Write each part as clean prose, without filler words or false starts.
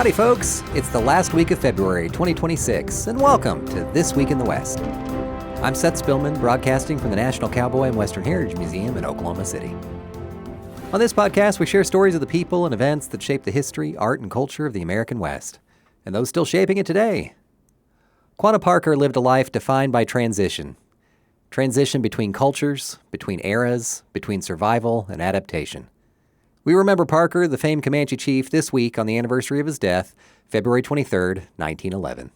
Howdy, folks. It's the last week of February 2026, and welcome to This Week in the West. I'm Seth Spillman, broadcasting from the National Cowboy and Western Heritage Museum in Oklahoma City. On this podcast, we share stories of the people and events that shape the history, art, and culture of the American West, and those still shaping it today. Quanah Parker lived a life defined by transition. Transition between cultures, between eras, between survival and adaptation. We remember Parker, the famed Comanche chief, this week on the anniversary of his death, February 23, 1911.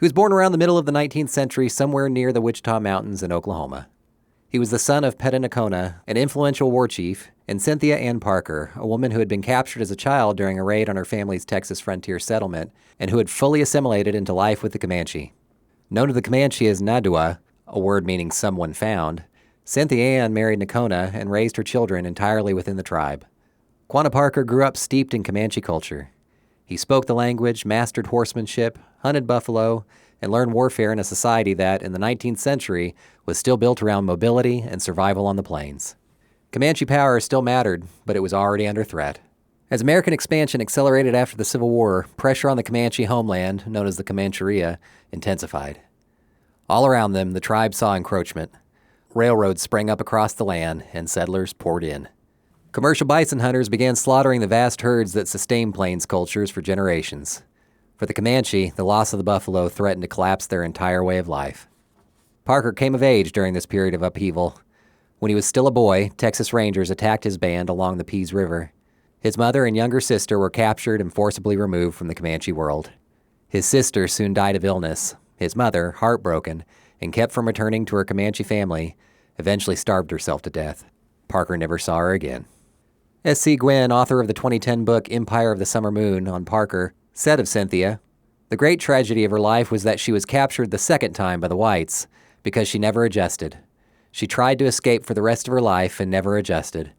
He was born around the middle of the 19th century somewhere near the Wichita Mountains in Oklahoma. He was the son of Peta Nocona, an influential war chief, and Cynthia Ann Parker, a woman who had been captured as a child during a raid on her family's Texas frontier settlement and who had fully assimilated into life with the Comanche. Known to the Comanche as Nadua, a word meaning someone found, Cynthia Ann married Nocona and raised her children entirely within the tribe. Quanah Parker grew up steeped in Comanche culture. He spoke the language, mastered horsemanship, hunted buffalo, and learned warfare in a society that, in the 19th century, was still built around mobility and survival on the plains. Comanche power still mattered, but it was already under threat. As American expansion accelerated after the Civil War, pressure on the Comanche homeland, known as the Comancheria, intensified. All around them, the tribe saw encroachment. Railroads sprang up across the land, and settlers poured in. Commercial bison hunters began slaughtering the vast herds that sustained plains cultures for generations. For the Comanche, the loss of the buffalo threatened to collapse their entire way of life. Parker came of age during this period of upheaval. When he was still a boy, Texas Rangers attacked his band along the Pease River. His mother and younger sister were captured and forcibly removed from the Comanche world. His sister soon died of illness. His mother, heartbroken, and kept from returning to her Comanche family, eventually starved herself to death. Parker never saw her again. S.C. Gwynn, author of the 2010 book Empire of the Summer Moon on Parker, said of Cynthia, "The great tragedy of her life was that she was captured the second time by the whites because she never adjusted. She tried to escape for the rest of her life and never adjusted.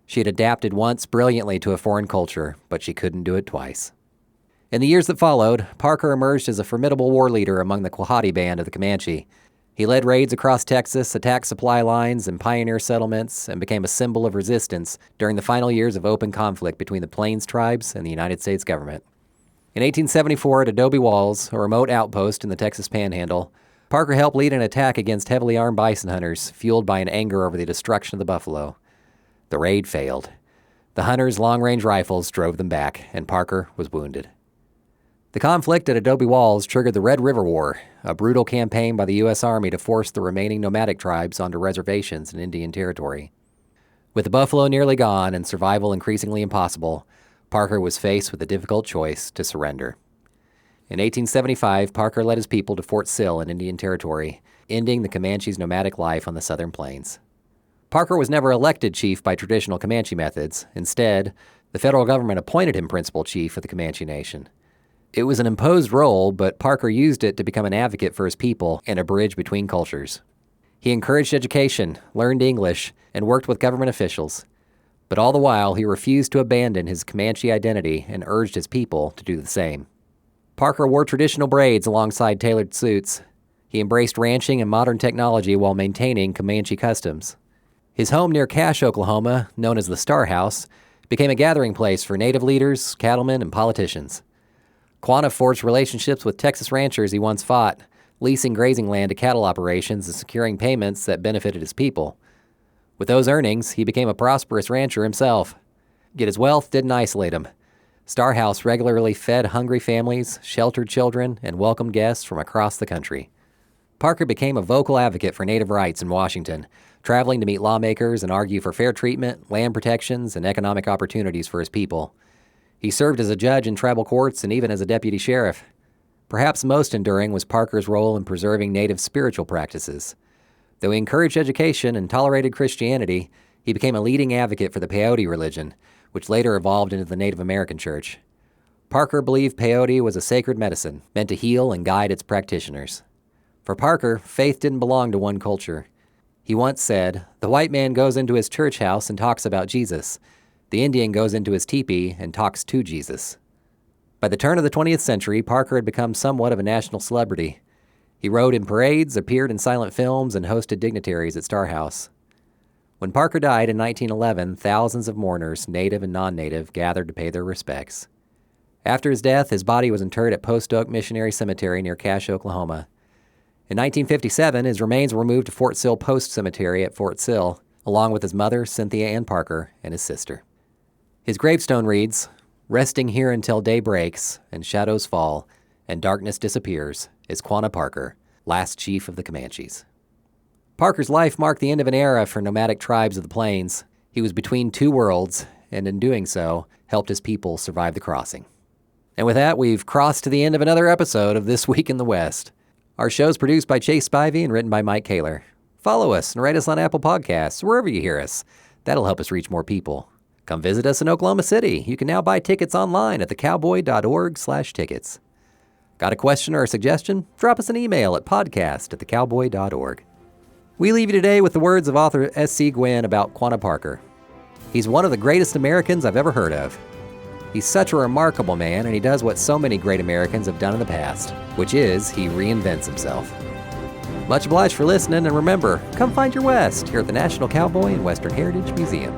She had adapted once brilliantly to a foreign culture, but she couldn't do it twice." In the years that followed, Parker emerged as a formidable war leader among the Kwahadi band of the Comanche. He led raids across Texas, attacked supply lines and pioneer settlements, and became a symbol of resistance during the final years of open conflict between the Plains tribes and the United States government. In 1874, at Adobe Walls, a remote outpost in the Texas Panhandle, Parker helped lead an attack against heavily armed bison hunters, fueled by an anger over the destruction of the buffalo. The raid failed. The hunters' long-range rifles drove them back, and Parker was wounded. The conflict at Adobe Walls triggered the Red River War, a brutal campaign by the U.S. Army to force the remaining nomadic tribes onto reservations in Indian Territory. With the buffalo nearly gone and survival increasingly impossible, Parker was faced with the difficult choice to surrender. In 1875, Parker led his people to Fort Sill in Indian Territory, ending the Comanche's nomadic life on the southern plains. Parker was never elected chief by traditional Comanche methods. Instead, the federal government appointed him principal chief of the Comanche Nation. It was an imposed role, but Parker used it to become an advocate for his people and a bridge between cultures. He encouraged education, learned English, and worked with government officials. But all the while, he refused to abandon his Comanche identity and urged his people to do the same. Parker wore traditional braids alongside tailored suits. He embraced ranching and modern technology while maintaining Comanche customs. His home near Cache, Oklahoma, known as the Star House, became a gathering place for native leaders, cattlemen, and politicians. Quanah forged relationships with Texas ranchers he once fought, leasing grazing land to cattle operations and securing payments that benefited his people. With those earnings, he became a prosperous rancher himself. Yet his wealth didn't isolate him. Star House regularly fed hungry families, sheltered children, and welcomed guests from across the country. Parker became a vocal advocate for native rights in Washington, traveling to meet lawmakers and argue for fair treatment, land protections, and economic opportunities for his people. He served as a judge in tribal courts and even as a deputy sheriff. Perhaps most enduring was Parker's role in preserving native spiritual practices. Though he encouraged education and tolerated Christianity, he became a leading advocate for the peyote religion, which later evolved into the Native American Church. Parker believed peyote was a sacred medicine, meant to heal and guide its practitioners. For Parker, faith didn't belong to one culture. He once said, "The white man goes into his church house and talks about Jesus. The Indian goes into his teepee and talks to Jesus." By the turn of the 20th century, Parker had become somewhat of a national celebrity. He rode in parades, appeared in silent films, and hosted dignitaries at Star House. When Parker died in 1911, thousands of mourners, native and non-native, gathered to pay their respects. After his death, his body was interred at Post Oak Missionary Cemetery near Cache, Oklahoma. In 1957, his remains were moved to Fort Sill Post Cemetery at Fort Sill, along with his mother, Cynthia Ann Parker, and his sister. His gravestone reads, "Resting here until day breaks, and shadows fall, and darkness disappears, is Quanah Parker, last chief of the Comanches." Parker's life marked the end of an era for nomadic tribes of the plains. He was between two worlds, and in doing so, helped his people survive the crossing. And with that, we've crossed to the end of another episode of This Week in the West. Our show is produced by Chase Spivey and written by Mike Kaler. Follow us and rate us on Apple Podcasts, wherever you hear us. That'll help us reach more people. Come visit us in Oklahoma City. You can now buy tickets online at thecowboy.org/tickets. Got a question or a suggestion? Drop us an email at podcast@thecowboy.org. We leave you today with the words of author S.C. Gwynn about Quanah Parker. "He's one of the greatest Americans I've ever heard of. He's such a remarkable man, and he does what so many great Americans have done in the past, which is he reinvents himself." Much obliged for listening, and remember, come find your West here at the National Cowboy and Western Heritage Museum.